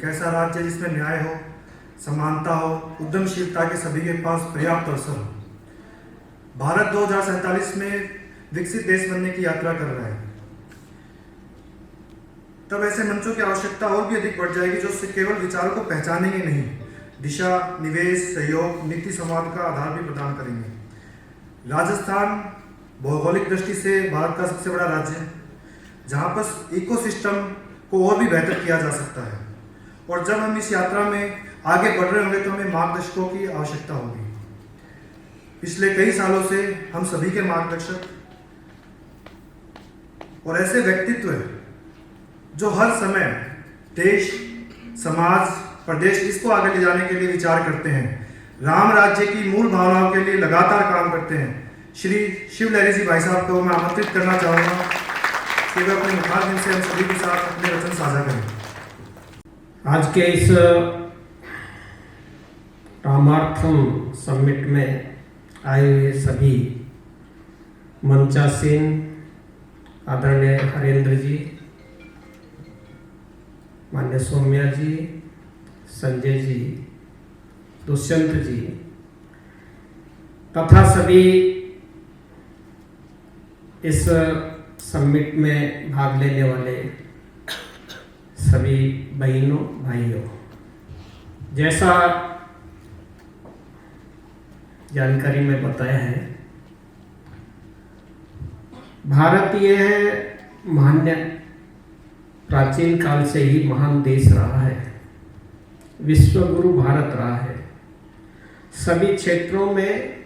एक ऐसा राज्य जिसमें न्याय हो, समानता हो, उद्यमशीलता के सभी के पास पर्याप्त अवसर हो। भारत 2047 में विकसित देश बनने की यात्रा कर रहा है। तब ऐसे मंचों की आवश्यकता और भी अधिक बढ़ जाएगी जो केवल विचारों को पहचानेंगे नहीं, दिशा, निवेश, सहयोग, नीति संवाद का आधार भी प्रदान करेंगे। राजस्थान भौगोलिक दृष्टि से भारत का सबसे बड़ा राज्य है, जहाँ पर इकोसिस्टम को और भी बेहतर किया जा सकता है। और जब हम इस यात्रा में आगे बढ़ रहे होंगे तो हमें मार्गदर्शकों की आवश्यकता होगी। पिछले कई सालों से हम सभी के मार्गदर्शक और ऐसे व्यक्तित्व हैं जो हर समय देश, समाज, प्रदेश इसको आगे ले जाने के लिए विचार करते हैं, राम राज्य की मूल भावनाओं के लिए लगातार काम करते हैं। श्री शिव लहरी जी भाई साहब को मैं आमंत्रित करना चाहूँगा कि वे अपने मुखारबिंद से हम सभी के साथ अपने वचन साझा करें। आज के इस रामार्थम समिट में आए हुए सभी मंचासीन आदरणीय हरेंद्र जी, मान्य सौम्या जी, संजय जी, दुष्यंत जी तथा सभी इस समिट में भाग लेने वाले सभी बहनों भाइयों, जैसा जानकारी में बताया है, भारत यह मान्य प्राचीन काल से ही महान देश रहा है, विश्व गुरु भारत रहा है। सभी क्षेत्रों में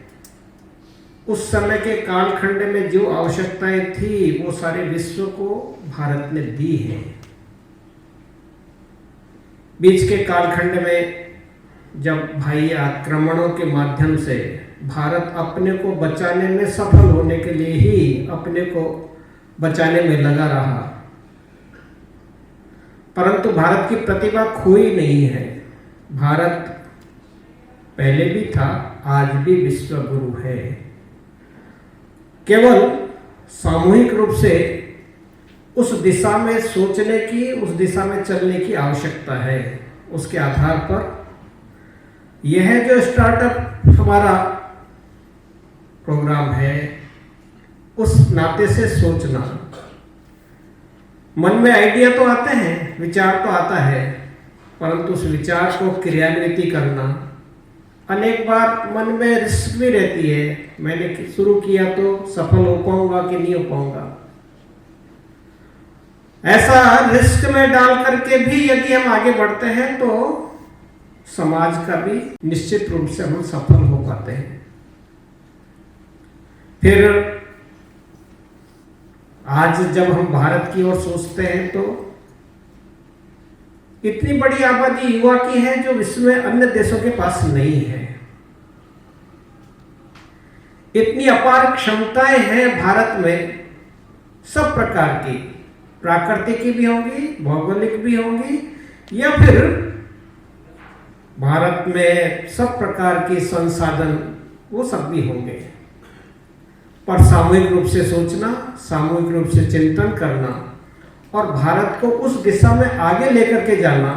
उस समय के कालखंड में जो आवश्यकताएं थी वो सारे विश्व को भारत ने दी है। बीच के कालखंड में जब बाह्य आक्रमणों के माध्यम से भारत अपने को बचाने में सफल होने के लिए ही अपने को बचाने में लगा रहा, परंतु भारत की प्रतिभा खोई नहीं है। भारत पहले भी था, आज भी विश्व गुरु है। केवल सामूहिक रूप से उस दिशा में सोचने की, उस दिशा में चलने की आवश्यकता है। उसके आधार पर यह जो स्टार्टअप हमारा प्रोग्राम है, उस नाते से सोचना, मन में आइडिया तो आते हैं, विचार तो आता है, परंतु उस विचार को क्रियान्वित करना, अनेक बार मन में रिस्क भी रहती है। मैंने शुरू किया तो सफल हो पाऊंगा कि नहीं हो पाऊंगा, ऐसा रिस्क में डाल करके भी यदि हम आगे बढ़ते हैं तो समाज का भी निश्चित रूप से हम सफल हो पाते हैं। फिर आज जब हम भारत की ओर सोचते हैं तो इतनी बड़ी आबादी युवा की है जो विश्व में अन्य देशों के पास नहीं है। इतनी अपार क्षमताएं हैं भारत में, सब प्रकार की, प्राकृतिक भी होंगी, भौगोलिक भी होंगी, या फिर भारत में सब प्रकार के संसाधन वो सब भी होंगे। पर सामूहिक रूप से सोचना, सामूहिक रूप से चिंतन करना और भारत को उस दिशा में आगे लेकर के जाना,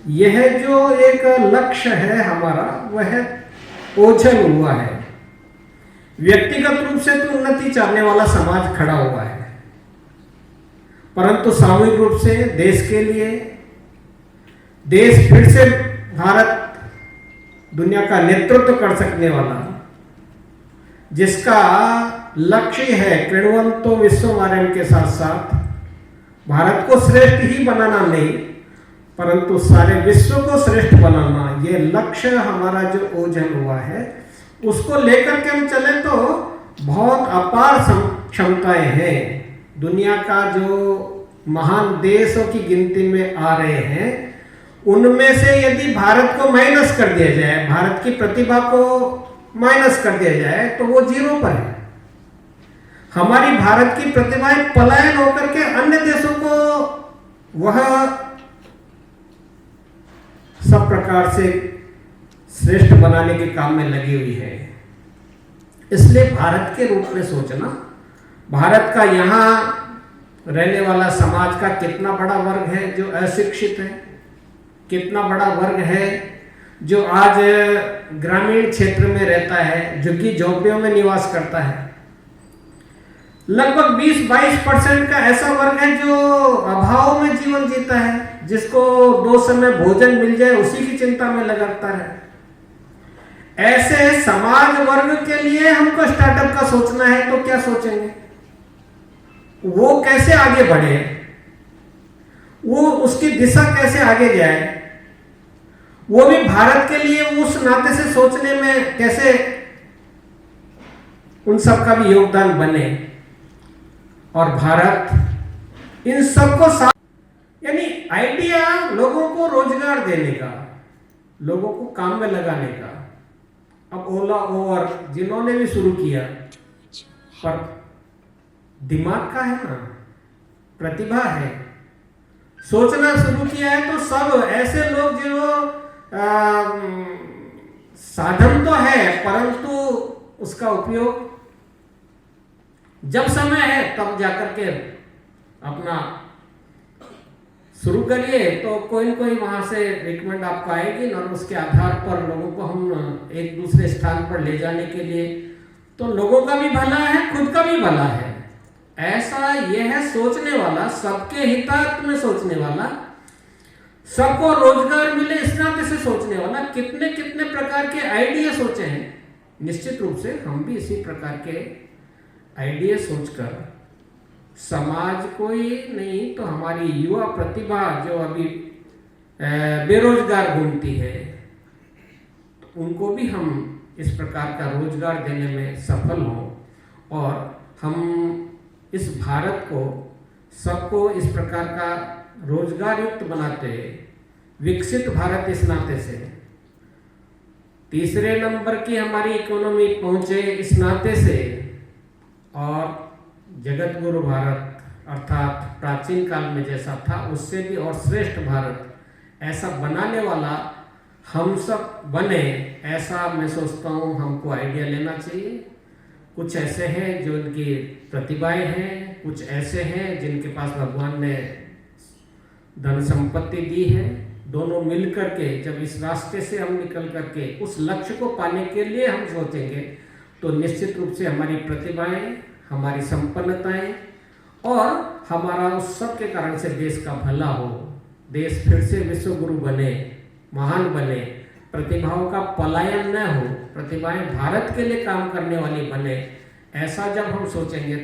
यह जो एक लक्ष्य है हमारा, वह ओझल हुआ है। व्यक्तिगत रूप से तो उन्नति चाहने वाला समाज खड़ा हुआ है, परंतु सामूहिक रूप से देश के लिए, देश फिर से भारत दुनिया का नेतृत्व कर सकने वाला, जिसका लक्ष्य है कृण्वन्तो विश्वमार्यम के साथ साथ भारत को श्रेष्ठ ही बनाना नहीं, परंतु सारे विश्व को श्रेष्ठ बनाना, ये लक्ष्य हमारा जो ओझल हुआ है, उसको लेकर के हम चले तो बहुत अपार क्षमताएं हैं। दुनिया का जो महान देशों की गिनती में आ रहे हैं, उनमें से यदि भारत को माइनस कर दिया जाए, भारत की प्रतिभा को माइनस कर दिया जाए, तो वो जीरो पर है। हमारी भारत की प्रतिभाएं पलायन होकर के अन्य देशों को वह सब प्रकार से श्रेष्ठ बनाने के काम में लगी हुई है। इसलिए भारत के रूप में सोचना, भारत का यहाँ रहने वाला समाज का कितना बड़ा वर्ग है जो अशिक्षित है, कितना बड़ा वर्ग है जो आज ग्रामीण क्षेत्र में रहता है, झुग्गी झोंपड़ियों में निवास करता है। लगभग 20-22% का ऐसा वर्ग है जो अभाव में जीवन जीता है, जिसको 2 समय भोजन मिल जाए उसी की चिंता में लगाता है। ऐसे समाज वर्ग के लिए हमको स्टार्टअप का सोचना है तो क्या सोचेंगे? वो कैसे आगे बढ़े, वो उसकी दिशा कैसे आगे जाए, वो भी भारत के लिए उस नाते से सोचने में कैसे उन सब का भी योगदान बने और भारत इन सबको यानी आइडिया लोगों को रोजगार देने का, लोगों को काम में लगाने का। अब ओला ओवर जिन्होंने भी शुरू किया, पर दिमाग का है ना, प्रतिभा है, सोचना शुरू किया है, तो सब ऐसे लोग जो साधन तो है परंतु उसका उपयोग जब समय है तब जाकर के अपना शुरू करिए, तो कोई न कोई वहां से रिकमेंड आपको आएगी और उसके आधार पर लोगों को हम एक दूसरे स्थान पर ले जाने के लिए, तो लोगों का भी भला है, खुद का भी भला है। ऐसा यह है सोचने वाला, सबके हितार्थ में सोचने वाला, सबको रोजगार मिले इस नाते से सोचने वाला, कितने कितने प्रकार के आइडिया सोचे हैं। निश्चित रूप से हम भी इसी प्रकार के आइडिया सोचकर समाज को ही नहीं तो हमारी युवा प्रतिभा जो अभी बेरोजगार घूमती है, तो उनको भी हम इस प्रकार का रोजगार देने में सफल हों और हम इस भारत को सबको इस प्रकार का रोजगार युक्त बनाते, विकसित भारत इस नाते से, तीसरे नंबर की हमारी इकोनॉमी पहुंचे इस नाते से, और जगत गुरु भारत अर्थात प्राचीन काल में जैसा था उससे भी और श्रेष्ठ भारत ऐसा बनाने वाला हम सब बने, ऐसा मैं सोचता हूँ हमको आइडिया लेना चाहिए। कुछ ऐसे हैं जो उनकी प्रतिभाएं हैं, कुछ ऐसे हैं जिनके पास भगवान ने धन संपत्ति दी है। दोनों मिल करके जब इस रास्ते से हम निकल करके उस लक्ष्य को पाने के लिए हम सोचेंगे, तो निश्चित रूप से हमारी प्रतिभाएं, हमारी संपन्नताएं और हमारा उस सब के कारण से देश का भला हो, देश फिर से विश्व गुरु बने, महान बने, प्रतिभाओं का पलायन न हो, प्रतिभाएं भारत के लिए काम करने वाली बने। ऐसा जब हम सोचेंगे